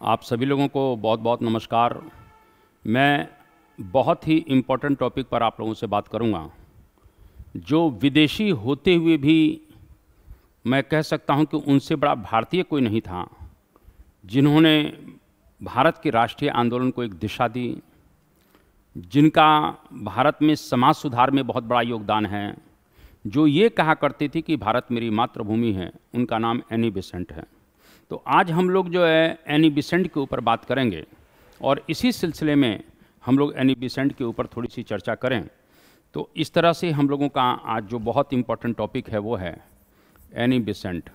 आप सभी लोगों को बहुत बहुत नमस्कार। मैं बहुत ही इम्पोर्टेंट टॉपिक पर आप लोगों से बात करूंगा, जो विदेशी होते हुए भी मैं कह सकता हूं कि उनसे बड़ा भारतीय कोई नहीं था, जिन्होंने भारत के राष्ट्रीय आंदोलन को एक दिशा दी, जिनका भारत में समाज सुधार में बहुत बड़ा योगदान है, जो ये कहा करती थी कि भारत मेरी मातृभूमि है। उनका नाम एनी बेसेंट है। तो आज हम लोग जो है एनी बेसेंट के ऊपर बात करेंगे और इसी सिलसिले में हम लोग एनी बेसेंट के ऊपर थोड़ी सी चर्चा करें। तो इस तरह से हम लोगों का आज जो बहुत इम्पोर्टेंट टॉपिक है वो है एनी बेसेंट।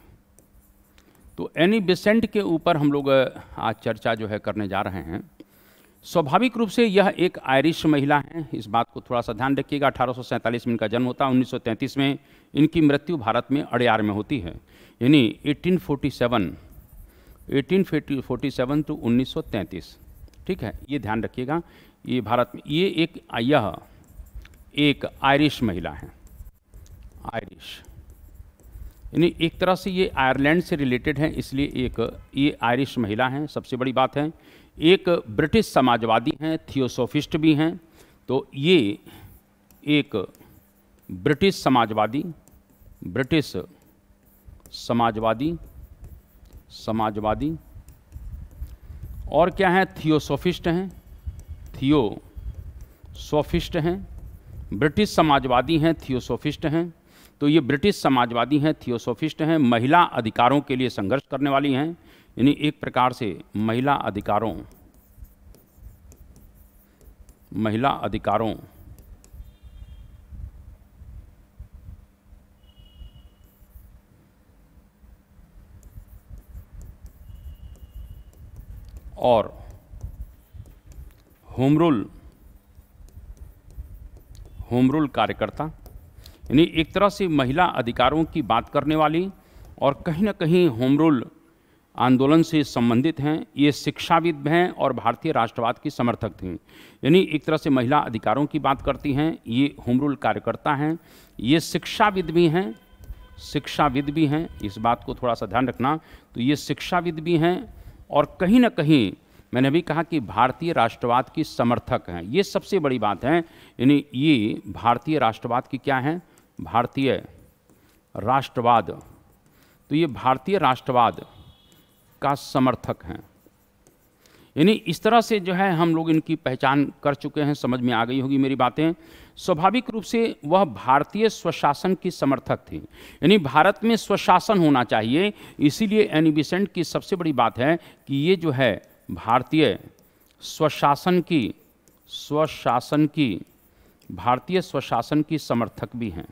तो एनी बेसेंट के ऊपर हम लोग आज चर्चा जो है करने जा रहे हैं। स्वाभाविक रूप से यह एक आयरिश महिला है, इस बात को थोड़ा सा ध्यान रखिएगा। 1847 में इनका जन्म होता है, 1933 में इनकी मृत्यु भारत में अड़यार में होती है, यानी 1847 टू 1933। ठीक है, ये ध्यान रखिएगा। ये भारत में यह एक आयरिश महिला है। आयरिश यानी एक तरह से ये आयरलैंड से रिलेटेड है, इसलिए ये आयरिश महिला हैं। सबसे बड़ी बात है, एक ब्रिटिश समाजवादी हैं, थियोसोफिस्ट भी हैं। तो ये एक ब्रिटिश समाजवादी और क्या है, थियोसोफिस्ट हैं, ब्रिटिश समाजवादी हैं, थियोसोफिस्ट हैं। तो ये ब्रिटिश समाजवादी हैं, थियोसोफिस्ट हैं, महिला अधिकारों के लिए संघर्ष करने वाली हैं, यानी एक प्रकार से महिला अधिकारों और होम रूल कार्यकर्ता, यानी एक तरह से महिला अधिकारों की बात करने वाली और कहीं ना कहीं होम रूल आंदोलन से संबंधित हैं। ये शिक्षाविद हैं और भारतीय राष्ट्रवाद की समर्थक थीं, यानी एक तरह से महिला अधिकारों की बात करती हैं। ये होम रूल कार्यकर्ता हैं, ये शिक्षाविद भी हैं, इस बात को थोड़ा सा ध्यान रखना। तो ये शिक्षाविद भी हैं और कहीं ना कहीं मैंने भी कहा कि भारतीय राष्ट्रवाद की समर्थक हैं। ये सबसे बड़ी बात है, यानी ये भारतीय राष्ट्रवाद की क्या हैं, भारतीय राष्ट्रवाद। तो ये भारतीय राष्ट्रवाद का समर्थक हैं, यानी इस तरह से जो है हम लोग इनकी पहचान कर चुके हैं। समझ में आ गई होगी मेरी बातें। स्वाभाविक रूप से वह भारतीय स्वशासन की समर्थक थी, यानी भारत में स्वशासन होना चाहिए। इसीलिए एनी बेसेंट की सबसे बड़ी बात है कि ये जो है भारतीय स्वशासन की समर्थक भी हैं।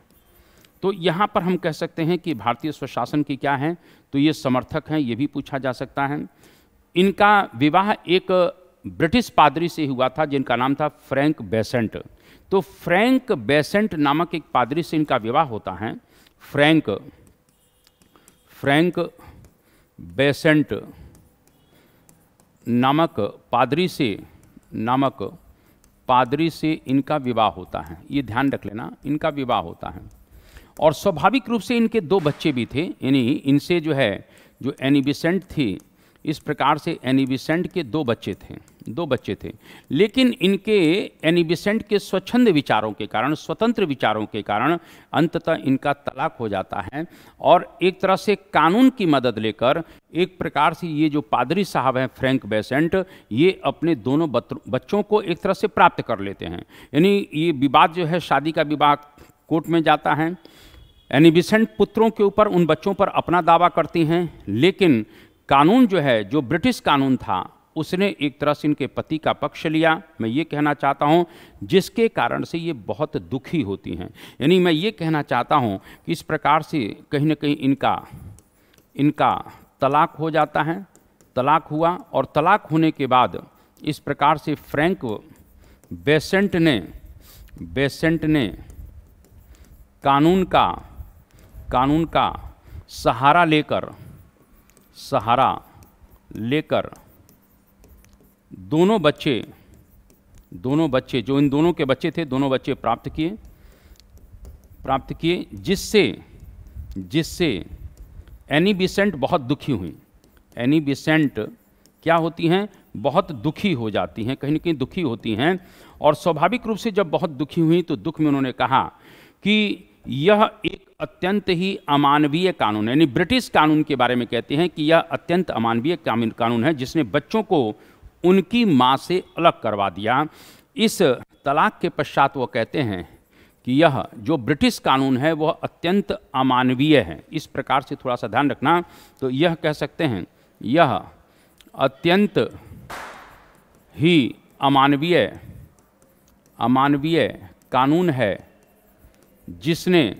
तो यहाँ पर हम कह सकते हैं कि भारतीय स्वशासन की क्या है, तो ये समर्थक हैं, ये भी पूछा जा सकता है। इनका विवाह एक ब्रिटिश पादरी से हुआ था, जिनका नाम था फ्रैंक बेसेंट। तो फ्रैंक बेसेंट नामक एक पादरी से इनका विवाह होता है। फ्रैंक बेसेंट नामक पादरी से इनका विवाह होता है। ये ध्यान रख लेना, इनका विवाह होता है। और स्वाभाविक रूप से इनके दो बच्चे भी थे, यानी इनसे जो एनी बेसेंट थी, इस प्रकार से एनी बेसेंट के दो बच्चे थे। लेकिन इनके एनी बेसेंट के स्वच्छंद विचारों के कारण, स्वतंत्र विचारों के कारण अंततः इनका तलाक हो जाता है। और एक तरह से कानून की मदद लेकर एक प्रकार से ये जो पादरी साहब हैं फ्रैंक बेसेंट, ये अपने दोनों बच्चों को एक तरह से प्राप्त कर लेते हैं। यानी ये विवाद जो है, शादी का विवाह कोर्ट में जाता है। एनी बेसेंट पुत्रों के ऊपर, उन बच्चों पर अपना दावा करती हैं, लेकिन कानून जो है, जो ब्रिटिश कानून था, उसने एक तरह से इनके पति का पक्ष लिया। मैं ये कहना चाहता हूँ, जिसके कारण से ये बहुत दुखी होती हैं। यानी मैं ये कहना चाहता हूँ कि इस प्रकार से कहीं ना कहीं इनका तलाक हो जाता है। तलाक हुआ और तलाक होने के बाद इस प्रकार से फ्रैंक बेसेंट ने कानून का सहारा लेकर दोनों बच्चे जो इन दोनों के बच्चे थे, दोनों बच्चे प्राप्त किए, जिससे एनी बेसेंट बहुत दुखी हुई। एनी बेसेंट क्या होती हैं, बहुत दुखी हो जाती हैं, कहीं न कहीं दुखी होती हैं। और स्वाभाविक रूप से जब बहुत दुखी हुई तो दुख में उन्होंने कहा कि यह एक अत्यंत ही अमानवीय कानून है, यानी ब्रिटिश कानून के बारे में कहते हैं कि यह अत्यंत अमानवीय कानून है जिसने बच्चों को उनकी माँ से अलग करवा दिया। इस तलाक के पश्चात वो कहते हैं कि यह जो ब्रिटिश कानून है वह अत्यंत अमानवीय है। इस प्रकार से थोड़ा सा ध्यान रखना, तो यह कह सकते हैं यह अत्यंत ही अमानवीय कानून है जिसने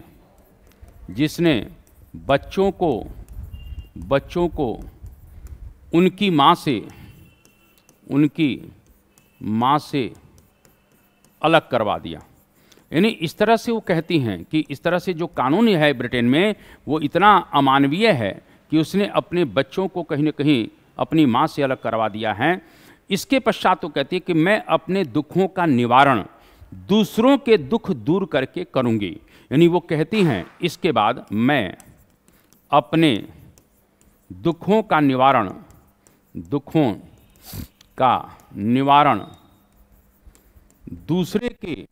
बच्चों को उनकी माँ से अलग करवा दिया। यानी इस तरह से वो कहती हैं कि इस तरह से जो कानून है ब्रिटेन में वो इतना अमानवीय है कि उसने अपने बच्चों को कहीं न कहीं अपनी माँ से अलग करवा दिया है। इसके पश्चात वो कहती है कि मैं अपने दुखों का निवारण दूसरों के दुख दूर करके करूँगी। यानी वो कहती हैं इसके बाद मैं अपने दुखों का निवारण दूसरे के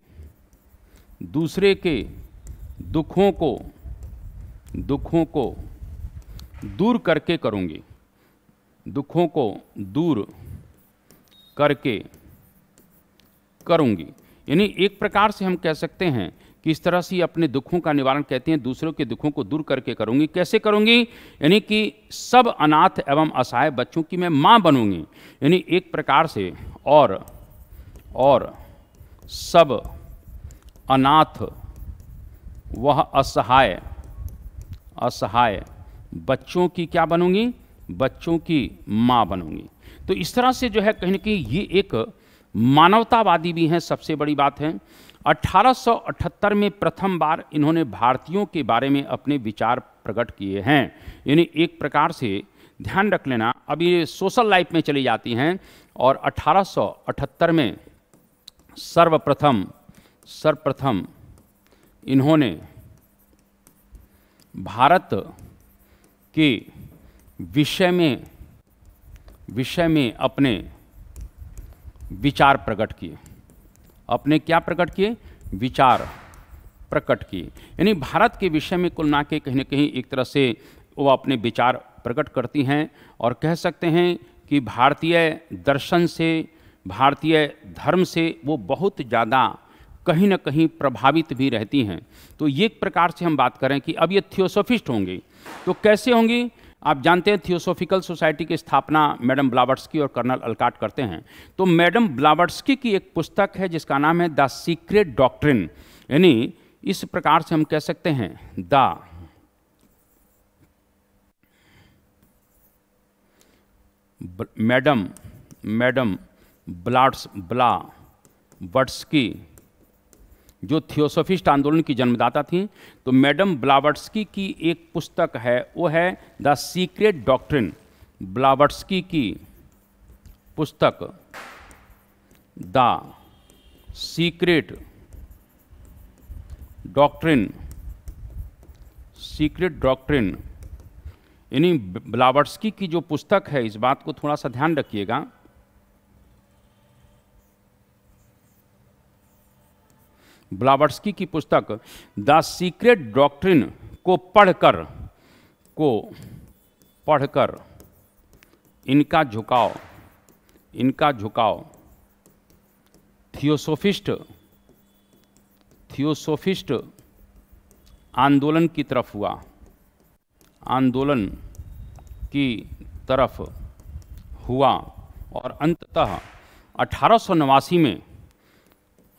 दुखों को दूर करके करूँगी, दुखों को दूर करके करूँगी। यानी एक प्रकार से हम कह सकते हैं कि इस तरह से अपने दुखों का निवारण कहते हैं दूसरों के दुखों को दूर करके करूँगी। कैसे करूँगी? यानी कि सब अनाथ एवं असहाय बच्चों की मैं माँ बनूँगी। यानी एक प्रकार से और सब अनाथ वह असहाय बच्चों की क्या बनूंगी? बच्चों की माँ बनूंगी। तो इस तरह से जो है कहीं न कहीं ये एक मानवतावादी भी हैं, सबसे बड़ी बात है। 1878 में प्रथम बार इन्होंने भारतीयों के बारे में अपने विचार प्रकट किए हैं। यानी एक प्रकार से ध्यान रख लेना, अब ये सोशल लाइफ में चली जाती हैं और 1878 में सर्वप्रथम इन्होंने भारत के विषय में अपने विचार प्रकट किए। अपने क्या प्रकट किए? विचार प्रकट किए। यानी भारत के विषय में कुल ना के कहीं न कहीं एक तरह से वो अपने विचार प्रकट करती हैं और कह सकते हैं कि भारतीय दर्शन से, भारतीय धर्म से वो बहुत ज़्यादा कहीं न कहीं प्रभावित भी रहती हैं। तो ये एक प्रकार से हम बात करें कि अब ये थियोसोफिस्ट होंगी, तो कैसे होंगी? आप जानते हैं थियोसोफिकल सोसाइटी की स्थापना मैडम ब्लावत्स्की और कर्नल अलकाट करते हैं। तो मैडम ब्लावत्स्की की एक पुस्तक है जिसका नाम है द सीक्रेट डॉक्ट्रिन। यानी इस प्रकार से हम कह सकते हैं मैडम ब्लावत्स्की जो थियोसोफिस्ट आंदोलन की जन्मदाता थी, तो मैडम ब्लावत्स्की की एक पुस्तक है, वो है द सीक्रेट डॉक्ट्रिन। ब्लावत्स्की की पुस्तक द सीक्रेट डॉक्ट्रिन। यानी ब्लावत्स्की की जो पुस्तक है, इस बात को थोड़ा सा ध्यान रखिएगा, ब्लावत्स्की की पुस्तक द सीक्रेट डॉक्ट्रिन को पढ़कर इनका झुकाव थियोसोफिस्ट आंदोलन की तरफ हुआ और अंततः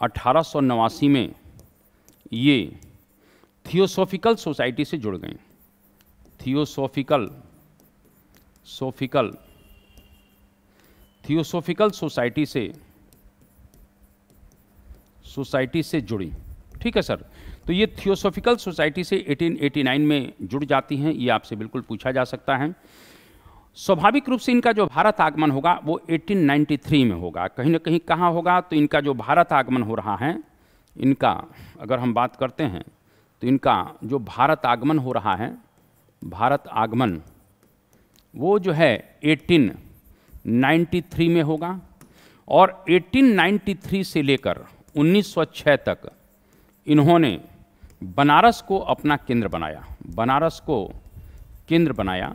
1889 में ये थियोसोफिकल सोसाइटी से जुड़ गई। थियोसोफिकल सोसाइटी से जुड़ी। ठीक है सर। तो ये थियोसोफिकल सोसाइटी से 1889 में जुड़ जाती हैं, ये आपसे बिल्कुल पूछा जा सकता है। स्वाभाविक रूप से इनका जो भारत आगमन होगा वो 1893 में होगा। कहीं ना कहीं कहाँ होगा? तो इनका जो भारत आगमन हो रहा है, इनका अगर हम बात करते हैं तो इनका जो भारत आगमन हो रहा है, भारत आगमन वो जो है 18 1893 में होगा और 1893 से लेकर 1906 तक इन्होंने बनारस को अपना केंद्र बनाया, बनारस को केंद्र बनाया।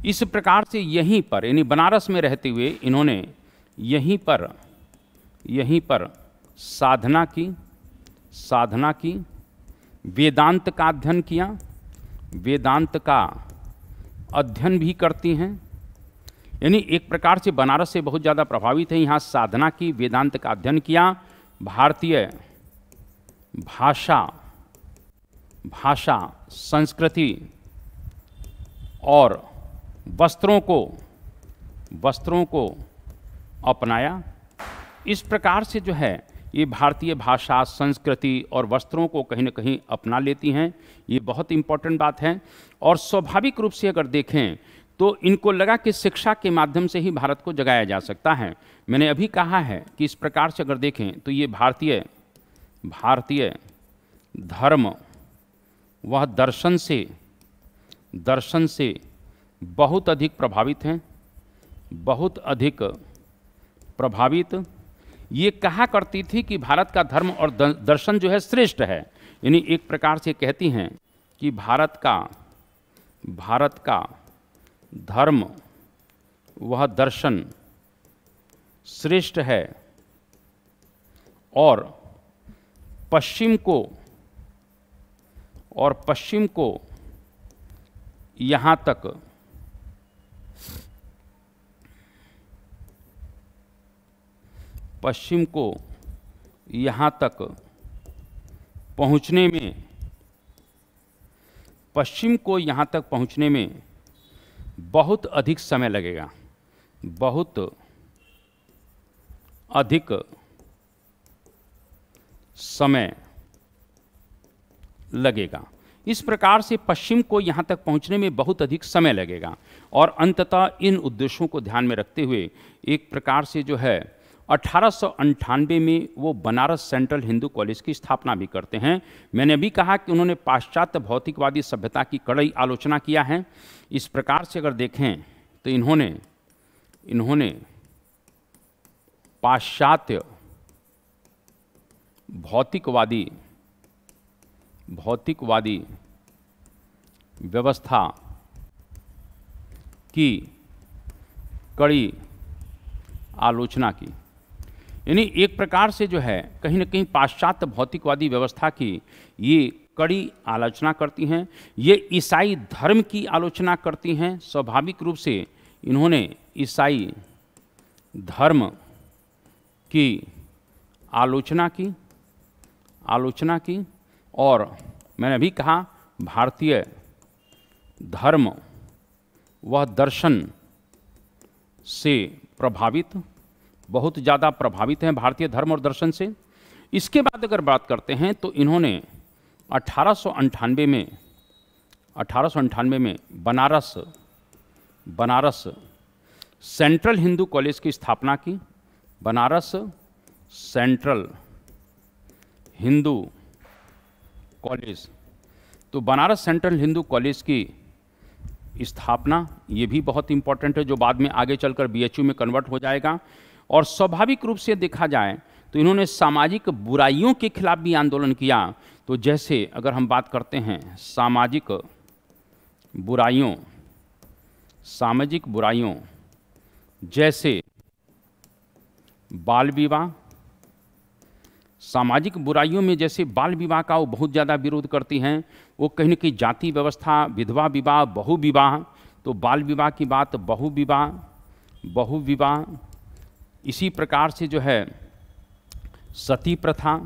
इस प्रकार से यहीं पर यानी बनारस में रहते हुए इन्होंने यहीं पर साधना की, वेदांत का अध्ययन किया, वेदांत का अध्ययन भी करती हैं। यानी एक प्रकार से बनारस से बहुत ज़्यादा प्रभावित है, यहाँ साधना की, वेदांत का अध्ययन किया, भारतीय भाषा, संस्कृति और वस्त्रों को अपनाया। इस प्रकार से जो है ये भारतीय भाषा, संस्कृति और वस्त्रों को कहीं न कहीं अपना लेती हैं, ये बहुत इम्पोर्टेंट बात है। और स्वाभाविक रूप से अगर देखें तो इनको लगा कि शिक्षा के माध्यम से ही भारत को जगाया जा सकता है। मैंने अभी कहा है कि इस प्रकार से अगर देखें तो ये भारतीय धर्म वह दर्शन से बहुत अधिक प्रभावित हैं, बहुत अधिक प्रभावित। ये कहा करती थी कि भारत का धर्म और दर्शन जो है श्रेष्ठ है, यानी एक प्रकार से कहती हैं कि भारत का धर्म वह दर्शन श्रेष्ठ है और पश्चिम को यहाँ तक पहुँचने में बहुत अधिक समय लगेगा, बहुत अधिक समय लगेगा। इस प्रकार से पश्चिम को यहाँ तक पहुँचने में बहुत अधिक समय लगेगा और अंततः इन उद्देश्यों को ध्यान में रखते हुए एक प्रकार से जो है 1898 में वो बनारस सेंट्रल हिंदू कॉलेज की स्थापना भी करते हैं। मैंने अभी कहा कि उन्होंने पाश्चात्य भौतिकवादी सभ्यता की कड़वी आलोचना किया है। इस प्रकार से अगर देखें तो इन्होंने पाश्चात्य भौतिकवादी व्यवस्था की कड़ी आलोचना की। यानी एक प्रकार से जो है कहीं न कहीं पाश्चात्य भौतिकवादी व्यवस्था की ये कड़ी आलोचना करती हैं। ये ईसाई धर्म की आलोचना करती हैं। स्वाभाविक रूप से इन्होंने ईसाई धर्म की आलोचना की और मैंने अभी कहा भारतीय धर्म वह दर्शन से बहुत ज़्यादा प्रभावित हैं, भारतीय धर्म और दर्शन से। इसके बाद अगर बात करते हैं तो इन्होंने 1898 में बनारस सेंट्रल हिंदू कॉलेज की स्थापना की। बनारस सेंट्रल हिंदू कॉलेज, तो बनारस सेंट्रल हिंदू कॉलेज की स्थापना ये भी बहुत इंपॉर्टेंट है, जो बाद में आगे चलकर BHU में कन्वर्ट हो जाएगा। और स्वाभाविक रूप से देखा जाए तो इन्होंने सामाजिक बुराइयों के खिलाफ भी आंदोलन किया। तो जैसे अगर हम बात करते हैं सामाजिक बुराइयों जैसे बाल विवाह, सामाजिक बुराइयों में जैसे बाल विवाह का वो बहुत ज़्यादा विरोध करती हैं। वो कहीं न कहीं जाति व्यवस्था, विधवा विवाह, बहु विवाह, तो बाल विवाह की बात, बहु विवाह, इसी प्रकार से जो है सती प्रथा,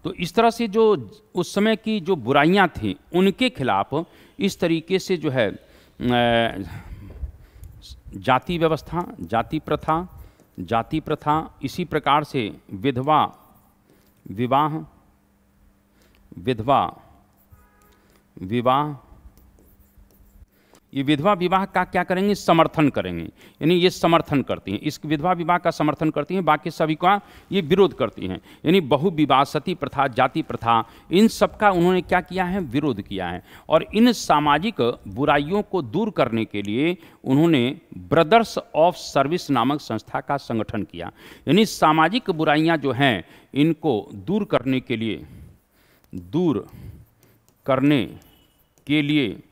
तो इस तरह से जो उस समय की जो बुराइयां थीं उनके खिलाफ इस तरीके से जो है जाति व्यवस्था, जाति प्रथा, इसी प्रकार से विधवा विवाह, ये विधवा विवाह का क्या करेंगे, समर्थन करेंगे, यानी ये समर्थन करती हैं, इस विधवा विवाह का समर्थन करती हैं, बाकी सभी का ये विरोध करती हैं। यानी बहुविवाह, सती प्रथा, जाति प्रथा, इन सब का उन्होंने क्या किया है, विरोध किया है। और इन सामाजिक बुराइयों को दूर करने के लिए उन्होंने ब्रदर्स ऑफ सर्विस नामक संस्था का संगठन किया। यानी सामाजिक बुराइयां जो हैं इनको दूर करने के लिए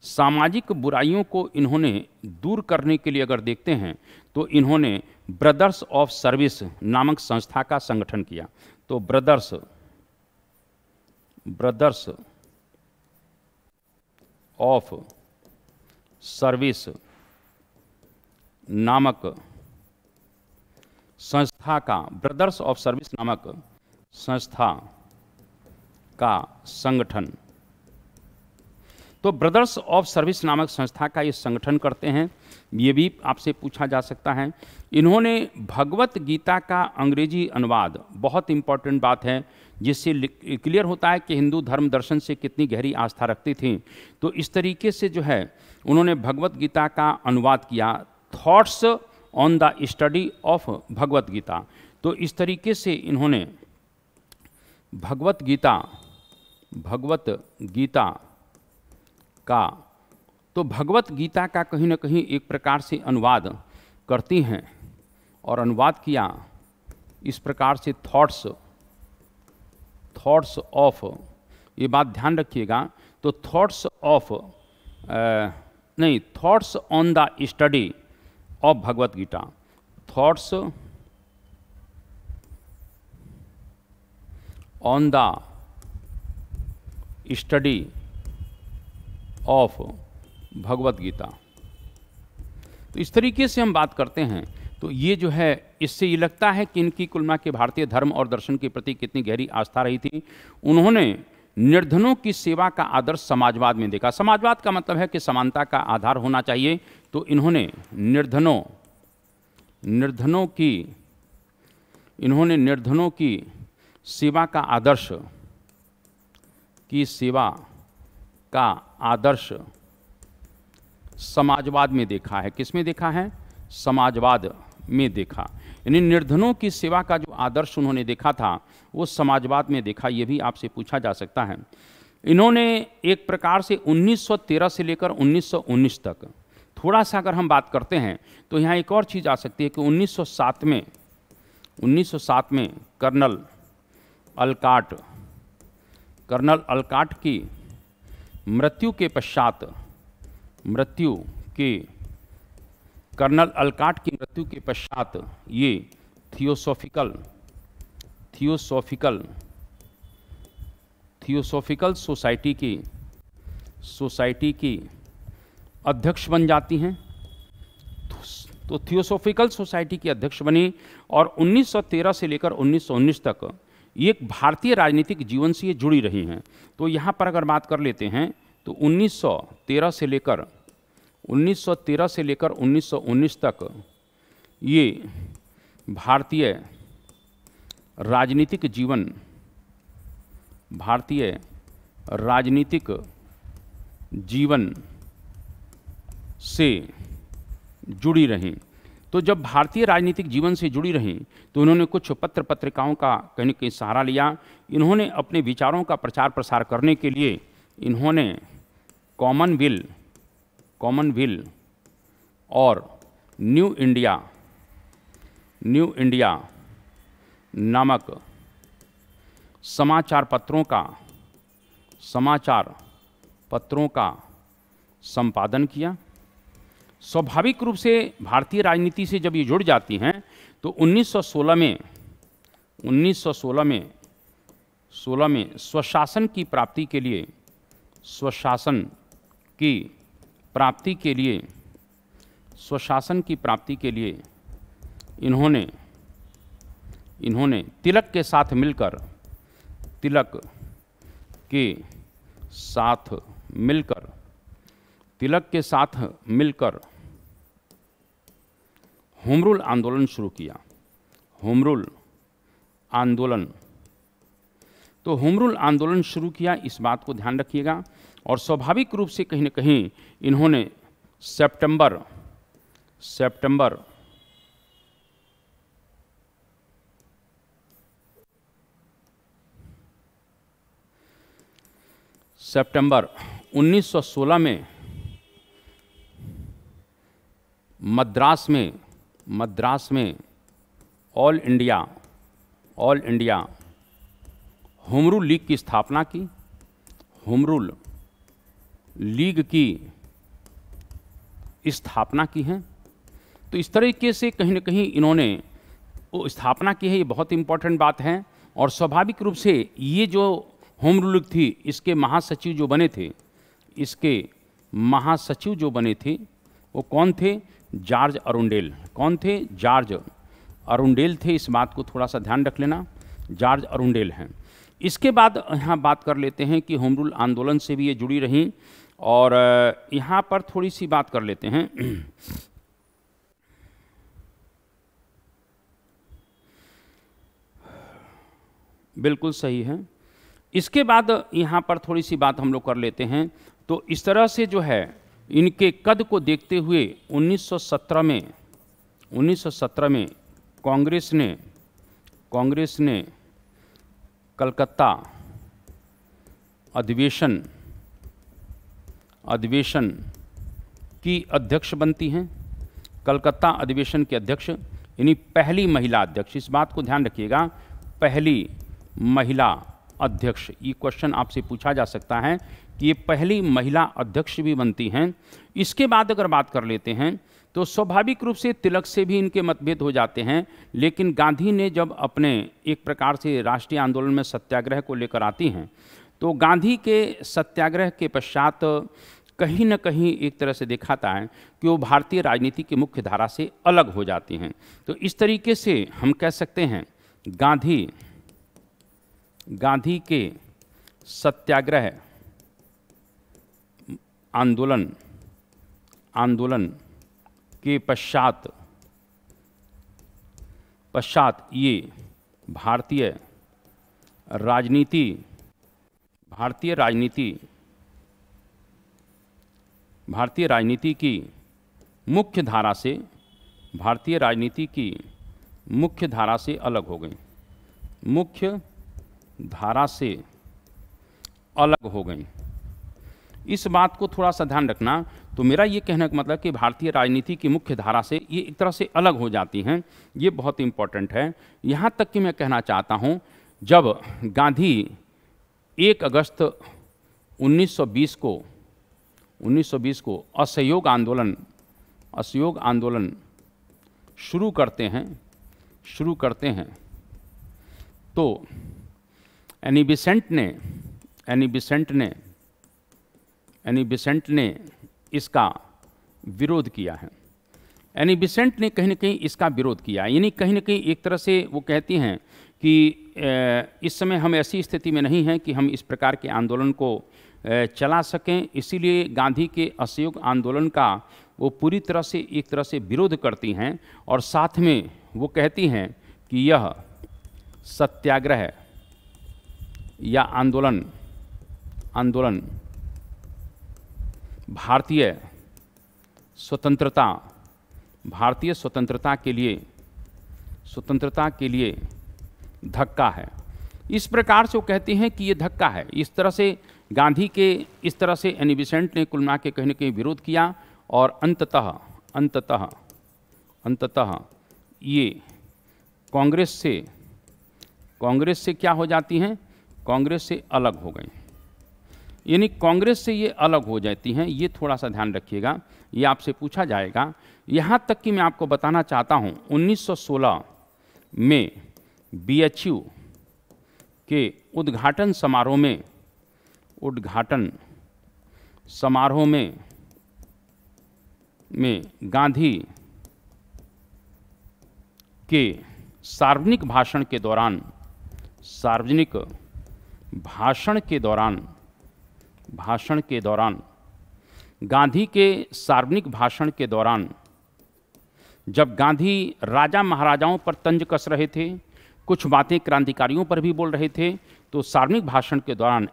सामाजिक बुराइयों को इन्होंने दूर करने के लिए अगर देखते हैं तो इन्होंने ब्रदर्स ऑफ सर्विस नामक संस्था का संगठन किया। तो ब्रदर्स ऑफ सर्विस नामक संस्था का, ब्रदर्स ऑफ सर्विस नामक संस्था का संगठन। तो ब्रदर्स ऑफ सर्विस नामक संस्था का ये संगठन करते हैं। ये भी आपसे पूछा जा सकता है। इन्होंने भगवत गीता का अंग्रेजी अनुवाद, बहुत इंपॉर्टेंट बात है, जिससे क्लियर होता है कि हिंदू धर्म दर्शन से कितनी गहरी आस्था रखती थी। तो इस तरीके से जो है उन्होंने भगवत गीता का अनुवाद किया, thoughts on the study of Bhagavad Gita. तो इस तरीके से इन्होंने भगवत गीता का कहीं ना कहीं एक प्रकार से अनुवाद करती हैं, और अनुवाद किया इस प्रकार से थॉट्स ऑफ, ये बात ध्यान रखिएगा, तो thoughts on the study of Bhagavad Gita, thoughts on the study of Bhagavad Gita. तो इस तरीके से हम बात करते हैं तो ये जो है, इससे ये लगता है कि इनकी कुल मिला के भारतीय धर्म और दर्शन के प्रति कितनी गहरी आस्था रही थी। उन्होंने निर्धनों की सेवा का आदर्श समाजवाद में देखा। समाजवाद का मतलब है कि समानता का आधार होना चाहिए। तो इन्होंने निर्धनों की सेवा का आदर्श समाजवाद में देखा है। किस में देखा है? समाजवाद में देखा। यानी निर्धनों की सेवा का जो आदर्श उन्होंने देखा था वो समाजवाद में देखा। ये भी आपसे पूछा जा सकता है। इन्होंने एक प्रकार से 1913 से लेकर 1919 तक, थोड़ा सा अगर हम बात करते हैं तो यहाँ एक और चीज़ आ सकती है कि 1907 में कर्नल अलकाट की मृत्यु के पश्चात ये थियोसॉफिकल सोसाइटी की अध्यक्ष बन जाती हैं। तो थियोसॉफिकल सोसाइटी की अध्यक्ष बनी और 1913 से लेकर 1919 तक ये एक भारतीय राजनीतिक जीवन से ये जुड़ी रही हैं। तो यहाँ पर अगर बात कर लेते हैं तो 1913 से लेकर 1919 तक ये भारतीय राजनीतिक जीवन से जुड़ी रहीं। तो जब भारतीय राजनीतिक जीवन से जुड़ी रहीं तो उन्होंने कुछ पत्र पत्रिकाओं का कहीं न कहीं सहारा लिया। इन्होंने अपने विचारों का प्रचार प्रसार करने के लिए इन्होंने कॉमनवेल्थ और न्यू इंडिया नामक समाचार पत्रों का संपादन किया। स्वाभाविक रूप से भारतीय राजनीति से जब ये जुड़ जाती हैं तो 1916 में स्वशासन की प्राप्ति के लिए इन्होंने तिलक के साथ मिलकर होम रूल आंदोलन शुरू किया। तो होम रूल आंदोलन शुरू किया, इस बात को ध्यान रखिएगा। और स्वाभाविक रूप से कहीं न कहीं इन्होंने सितंबर 1916 में मद्रास में all India home rule league की स्थापना की। होम रूल लीग की स्थापना की है। तो इस तरीके से कहीं न कहीं इन्होंने वो स्थापना की है, ये बहुत इम्पोर्टेंट बात है। और स्वाभाविक रूप से ये जो होम रूल लीग थी, इसके महासचिव जो बने थे वो कौन थे? George Arundale. कौन थे? जॉर्ज अरुंडेल थे। इस बात को थोड़ा सा ध्यान रख लेना, जॉर्ज अरुंडेल हैं। इसके बाद यहाँ बात कर लेते हैं कि होम रूल आंदोलन से भी ये जुड़ी रहीं, और यहाँ पर थोड़ी सी बात कर लेते हैं। बिल्कुल सही है। इसके बाद यहाँ पर थोड़ी सी बात हम लोग कर लेते हैं। तो इस तरह से जो है इनके कद को देखते हुए 1917 में कांग्रेस ने कलकत्ता अधिवेशन की अध्यक्ष बनती हैं। कलकत्ता अधिवेशन के अध्यक्ष यानी पहली महिला अध्यक्ष। इस बात को ध्यान रखिएगा, पहली महिला अध्यक्ष। ये क्वेश्चन आपसे पूछा जा सकता है कि ये पहली महिला अध्यक्ष भी बनती हैं। इसके बाद अगर बात कर लेते हैं तो स्वाभाविक रूप से तिलक से भी इनके मतभेद हो जाते हैं, लेकिन गांधी ने जब अपने एक प्रकार से राष्ट्रीय आंदोलन में सत्याग्रह को लेकर आती हैं, तो गांधी के सत्याग्रह के पश्चात कहीं न कहीं एक तरह से दिखाता है कि वो भारतीय राजनीति की मुख्य धारा से अलग हो जाती हैं। तो इस तरीके से हम कह सकते हैं गांधी के सत्याग्रह आंदोलन के पश्चात ये भारतीय राजनीति की मुख्य धारा से अलग हो गई। इस बात को थोड़ा सा ध्यान रखना। तो मेरा ये कहने का मतलब कि भारतीय राजनीति की मुख्य धारा से ये एक तरह से अलग हो जाती हैं। ये बहुत इम्पोर्टेंट है। यहाँ तक कि मैं कहना चाहता हूँ, जब गांधी 1 अगस्त 1920 को असहयोग आंदोलन शुरू करते हैं, तो एनी बेसेंट ने इसका विरोध किया है। एनी बेसेंट ने कहीं न कहीं इसका विरोध किया, यानी कहीं न कहीं एक तरह से वो कहती हैं कि इस समय हम ऐसी स्थिति में नहीं हैं कि हम इस प्रकार के आंदोलन को चला सकें। इसीलिए गांधी के असहयोग आंदोलन का वो पूरी तरह से एक तरह से विरोध करती हैं, और साथ में वो कहती हैं कि यह सत्याग्रह या आंदोलन भारतीय स्वतंत्रता के लिए धक्का है। इस प्रकार से वो कहती हैं कि ये धक्का है। इस तरह से गांधी के इस तरह से एनी बेसेंट ने कुल मिला के कहीं न कहीं विरोध किया, और अंततः ये कांग्रेस से क्या हो जाती हैं? कांग्रेस से अलग हो गई, यानी कांग्रेस से ये अलग हो जाती हैं। ये थोड़ा सा ध्यान रखिएगा, ये आपसे पूछा जाएगा। यहाँ तक कि मैं आपको बताना चाहता हूँ, 1916 में BHU के उद्घाटन समारोह में गांधी के सार्वजनिक भाषण के दौरान जब गांधी राजा महाराजाओं पर तंज कस रहे थे, कुछ बातें क्रांतिकारियों पर भी बोल रहे थे, तो सार्वजनिक भाषण के दौरान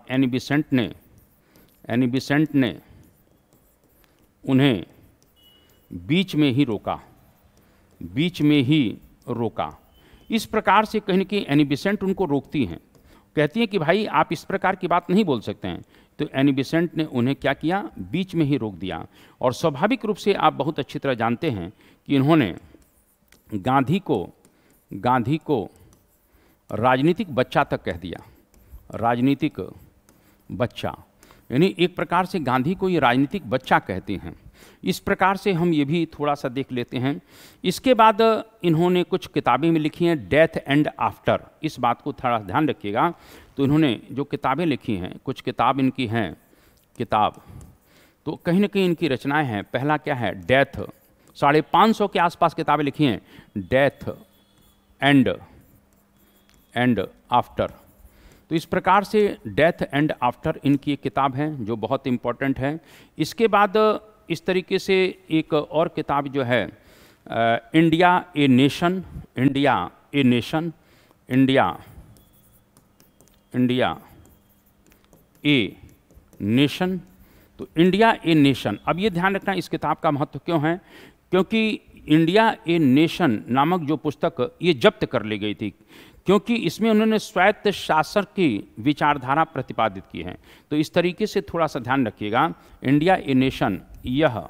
एनी बेसेंट ने उन्हें बीच में ही रोका, बीच में ही रोका। इस प्रकार से कहीं न कहीं एनी बेसेंट उनको रोकती हैं, कहती हैं कि भाई आप इस प्रकार की बात नहीं बोल सकते हैं। तो एनी बेसेंट ने उन्हें क्या किया, बीच में ही रोक दिया। और स्वाभाविक रूप से आप बहुत अच्छी तरह जानते हैं कि इन्होंने गांधी को राजनीतिक बच्चा तक कह दिया, राजनीतिक बच्चा, यानी एक प्रकार से गांधी को ये राजनीतिक बच्चा कहते हैं। इस प्रकार से हम ये भी थोड़ा सा देख लेते हैं। इसके बाद इन्होंने कुछ किताबें में लिखी हैं, डेथ एंड आफ्टर, इस बात को थोड़ा ध्यान रखिएगा। तो इन्होंने जो किताबें लिखी हैं, कुछ किताब इनकी हैं, किताब तो कहीं ना कहीं इनकी रचनाएं हैं। पहला क्या है, डेथ, 550 के आसपास किताबें लिखी हैं, डेथ एंड आफ्टर। तो इस प्रकार से डेथ एंड आफ्टर इनकी एक किताब है जो बहुत इम्पोर्टेंट है। इसके बाद इस तरीके से एक और किताब जो है, India a nation, India a nation, India a nation. तो इंडिया ए नेशन, अब ये ध्यान रखना इस किताब का महत्व क्यों है, क्योंकि इंडिया ए नेशन नामक जो पुस्तक ये जब्त कर ली गई थी, क्योंकि इसमें उन्होंने स्वायत्त शासन की विचारधारा प्रतिपादित की है। तो इस तरीके से थोड़ा सा ध्यान रखिएगा, इंडिया ए नेशन यह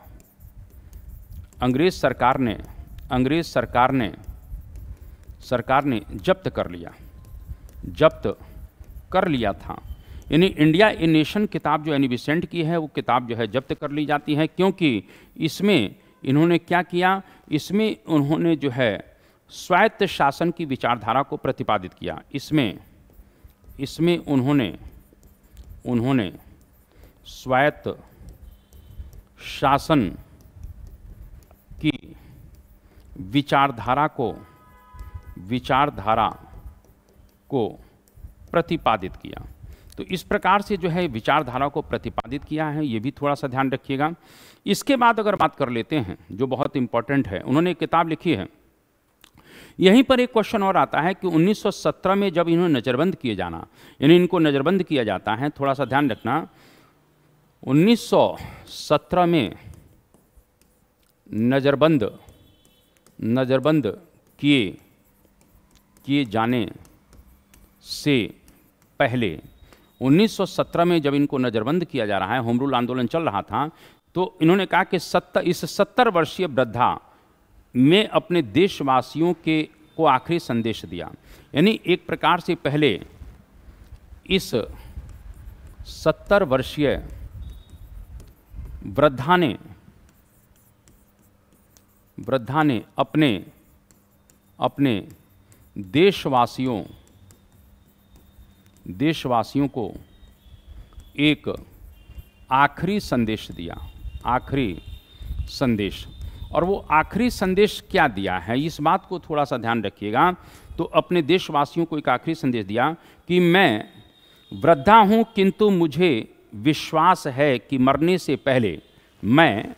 अंग्रेज सरकार ने जब्त कर लिया था। यानी इंडिया ए नेशन किताब जो एनी बेसेंट की है, वो किताब जो है जब्त कर ली जाती है, क्योंकि इसमें इन्होंने क्या किया, इसमें उन्होंने जो है स्वायत्त शासन की विचारधारा को प्रतिपादित किया। इसमें उन्होंने स्वायत्त शासन की विचारधारा को प्रतिपादित किया। तो इस प्रकार से जो है विचारधारा को प्रतिपादित किया है, ये भी थोड़ा सा ध्यान रखिएगा। इसके बाद अगर बात कर लेते हैं जो बहुत इंपॉर्टेंट है, उन्होंने एक किताब लिखी है। यहीं पर एक क्वेश्चन और आता है कि 1917 में जब इन्होंने नज़रबंद किए जाना, यानी इनको नज़रबंद किया जाता है, थोड़ा सा ध्यान रखना, 1917 में नज़रबंद किए जाने से पहले, 1917 में जब इनको नज़रबंद किया जा रहा है, होम रूल आंदोलन चल रहा था, तो इन्होंने कहा कि इस 70 वर्षीय वृद्धा में अपने देशवासियों को आखिरी संदेश दिया। यानी एक प्रकार से पहले इस 70 वर्षीय वृद्धा ने अपने देशवासियों को एक आखिरी संदेश दिया, आखिरी संदेश। और वो आखिरी संदेश क्या दिया है, इस बात को थोड़ा सा ध्यान रखिएगा। तो अपने देशवासियों को एक आखिरी संदेश दिया कि मैं वृद्धा हूँ, किंतु मुझे विश्वास है कि मरने से पहले, मैं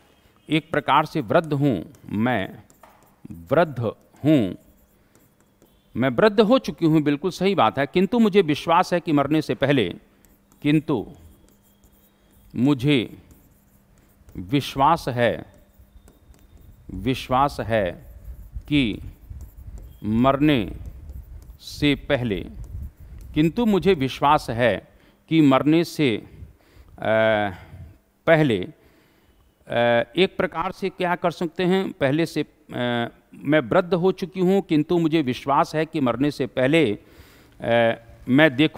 एक प्रकार से वृद्ध हो चुकी हूँ, बिल्कुल सही बात है, किंतु मुझे विश्वास है कि मरने से पहले, किंतु मुझे विश्वास है कि मरने से पहले, किंतु मुझे विश्वास है कि मरने से पहले एक प्रकार से क्या कर सकते हैं, पहले से मैं वृद्ध हो चुकी हूँ, किंतु मुझे विश्वास है कि मरने से पहले मैं देख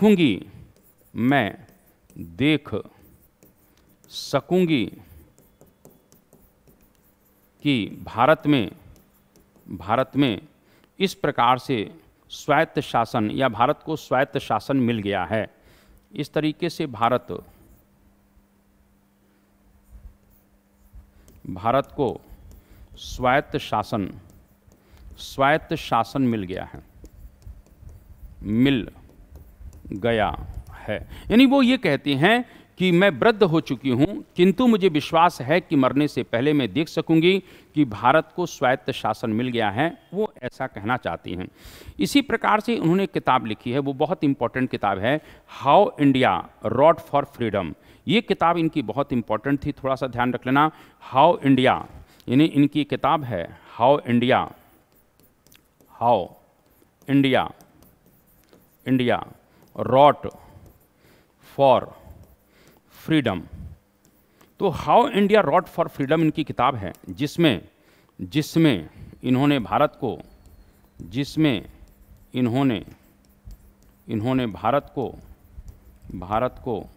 सकूंगी कि भारत में इस प्रकार से स्वायत्त शासन, या भारत को स्वायत्त शासन मिल गया है। इस तरीके से भारत को स्वायत्त शासन मिल गया है। यानी वो ये कहते हैं कि मैं वृद्ध हो चुकी हूँ, किंतु मुझे विश्वास है कि मरने से पहले मैं देख सकूंगी कि भारत को स्वायत्त शासन मिल गया है, वो ऐसा कहना चाहती हैं। इसी प्रकार से उन्होंने किताब लिखी है, वो बहुत इंपॉर्टेंट किताब है, how India wrote for freedom. ये किताब इनकी बहुत इंपॉर्टेंट थी, थोड़ा सा ध्यान रख लेना। हाउ इंडिया, यानी इनकी किताब है how India wrote for freedom. तो how India wrote for freedom इनकी किताब है, जिसमें इन्होंने भारत को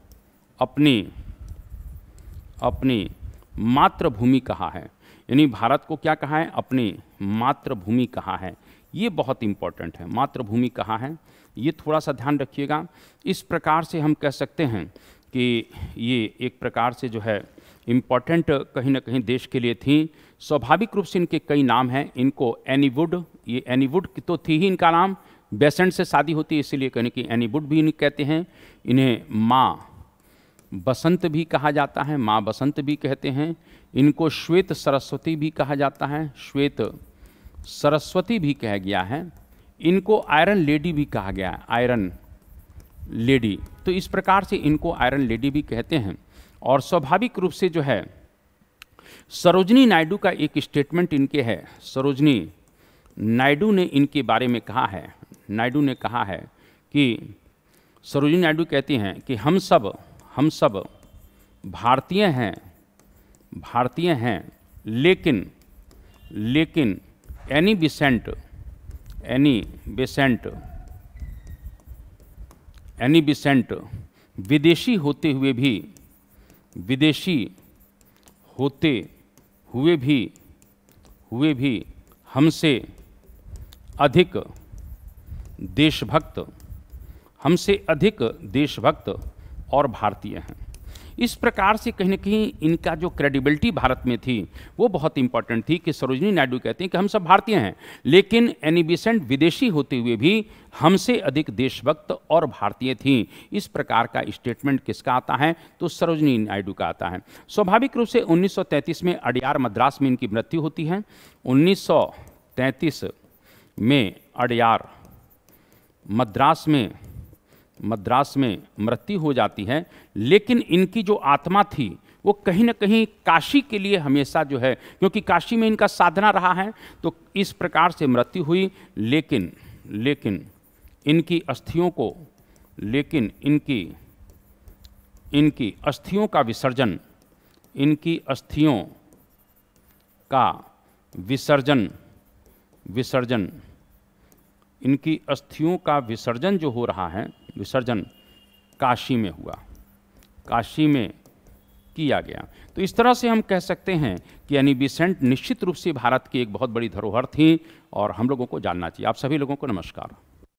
अपनी मातृभूमि कहा है। यानी भारत को क्या कहा है? अपनी मातृभूमि कहा है। ये बहुत इंपॉर्टेंट है, मातृभूमि कहा है, ये थोड़ा सा ध्यान रखिएगा। इस प्रकार से हम कह सकते हैं कि ये एक प्रकार से जो है इम्पॉर्टेंट कहीं ना कहीं देश के लिए थी। स्वाभाविक रूप से इनके कई नाम हैं। इनको एनी वुड, ये एनी वुड तो थी ही इनका नाम, बेसेंट से शादी होती है इसीलिए कहने की एनी वुड भी इन्हें कहते हैं। इन्हें माँ बसंत भी कहा जाता है, माँ बसंत भी कहते हैं। इनको श्वेत सरस्वती भी कहा जाता है, श्वेत सरस्वती भी कहा गया है। इनको आयरन लेडी भी कहा गया है, आयरन लेडी। तो इस प्रकार से इनको आयरन लेडी भी कहते हैं। और स्वाभाविक रूप से जो है सरोजनी नायडू का एक स्टेटमेंट इनके है। सरोजनी नायडू ने इनके बारे में कहा है, नायडू ने कहा है कि सरोजनी नायडू कहती हैं कि हम सब भारतीय हैं, लेकिन एनी बिसेंट विदेशी होते हुए भी हमसे अधिक देशभक्त और भारतीय हैं। इस प्रकार से कहीं न कहीं इनका जो क्रेडिबिलिटी भारत में थी वो बहुत इंपॉर्टेंट थी कि सरोजनी नायडू कहते हैं कि हम सब भारतीय हैं, लेकिन एनी बेसेंट विदेशी होते हुए भी हमसे अधिक देशभक्त और भारतीय थी। इस प्रकार का स्टेटमेंट किसका आता है? तो सरोजनी नायडू का आता है। स्वाभाविक रूप से 1933 में अडयार मद्रास में इनकी मृत्यु होती है। 1933 में अडयार मद्रास में मृत्यु हो जाती है। लेकिन इनकी जो आत्मा थी वो कहीं ना कहीं काशी के लिए हमेशा जो है, क्योंकि काशी में इनका साधना रहा है, तो इस प्रकार से मृत्यु हुई। लेकिन इनकी अस्थियों का विसर्जन, इनकी अस्थियों का विसर्जन जो हो रहा है, विसर्जन काशी में हुआ, काशी में किया गया। तो इस तरह से हम कह सकते हैं कि एनी बेसेंट निश्चित रूप से भारत की एक बहुत बड़ी धरोहर थी और हम लोगों को जानना चाहिए। आप सभी लोगों को नमस्कार।